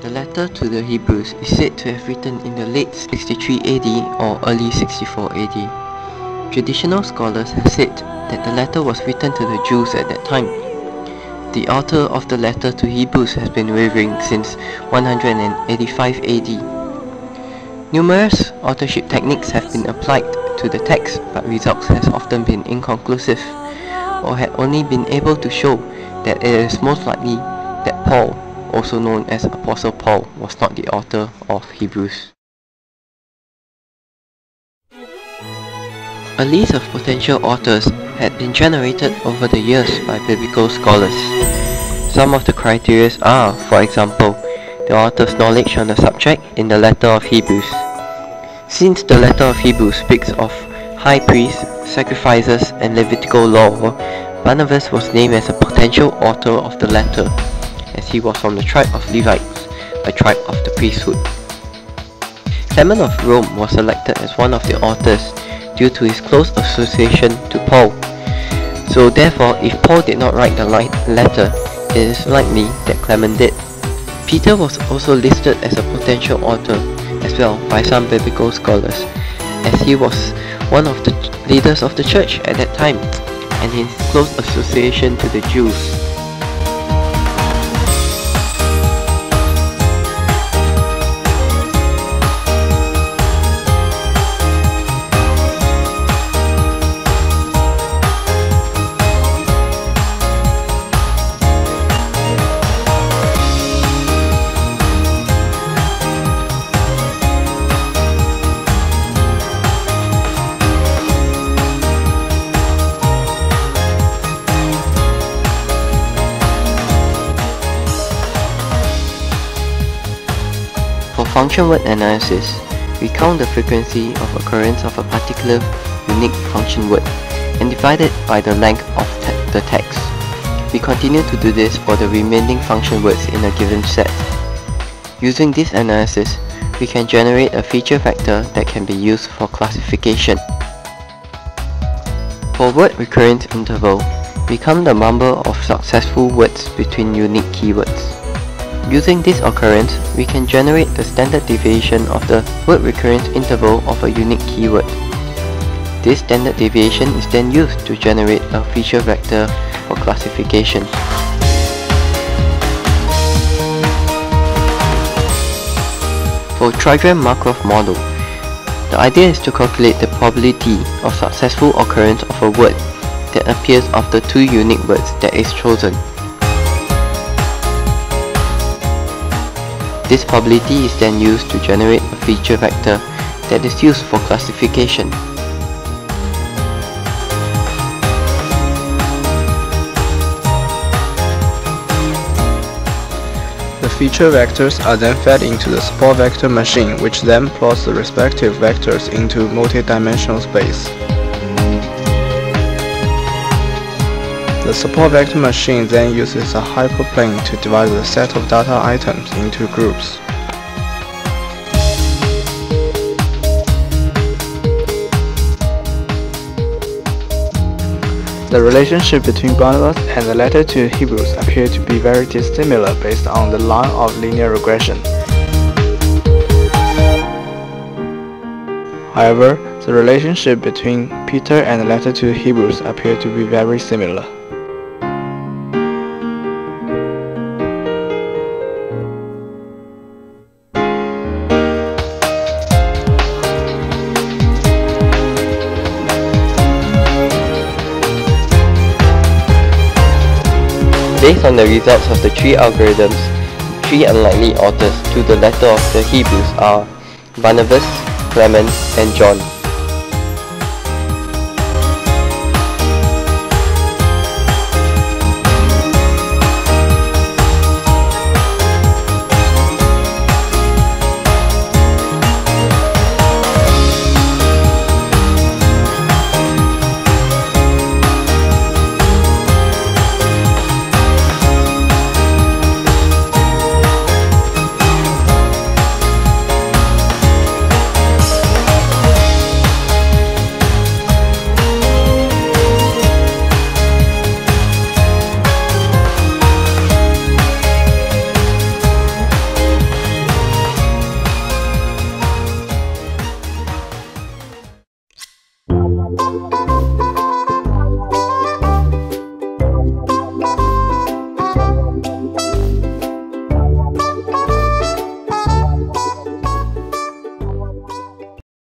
The letter to the Hebrews is said to have written in the late 63 AD or early 64 AD. Traditional scholars have said that the letter was written to the Jews at that time. The author of the letter to Hebrews has been wavering since 185 AD. Numerous authorship techniques have been applied to the text, but results has often been inconclusive, or had only been able to show that it is most likely that Paul, also known as Apostle Paul, was not the author of Hebrews. A list of potential authors had been generated over the years by biblical scholars. Some of the criteria are, for example, the author's knowledge on the subject in the letter of Hebrews. Since the letter of Hebrews speaks of high priests, sacrifices, and Levitical law, Barnabas was named as a potential author of the letter, as he was from the tribe of Levites, a tribe of the priesthood. Clement of Rome was selected as one of the authors due to his close association to Paul. So therefore, if Paul did not write the letter, it is likely that Clement did. Peter was also listed as a potential author as well by some biblical scholars, as he was one of the leaders of the church at that time, and his close association to the Jews. For function word analysis, we count the frequency of occurrence of a particular unique function word and divide it by the length of the text. We continue to do this for the remaining function words in a given set. Using this analysis, we can generate a feature vector that can be used for classification. For word recurrence interval, we count the number of successful words between unique keywords. Using this occurrence, we can generate the standard deviation of the word recurrence interval of a unique keyword. This standard deviation is then used to generate a feature vector for classification. For Trigram Markov model, the idea is to calculate the probability of successful occurrence of a word that appears after two unique words that is chosen. This probability is then used to generate a feature vector that is used for classification. The feature vectors are then fed into the support vector machine, which then plots the respective vectors into multi-dimensional space. The support vector machine then uses a hyperplane to divide the set of data items into groups. The relationship between Barnabas and the letter to Hebrews appear to be very dissimilar based on the line of linear regression. However, the relationship between Peter and the letter to Hebrews appear to be very similar. Based on the results of the three algorithms, three unlikely authors to the letter of the Hebrews are Barnabas, Clement, and John.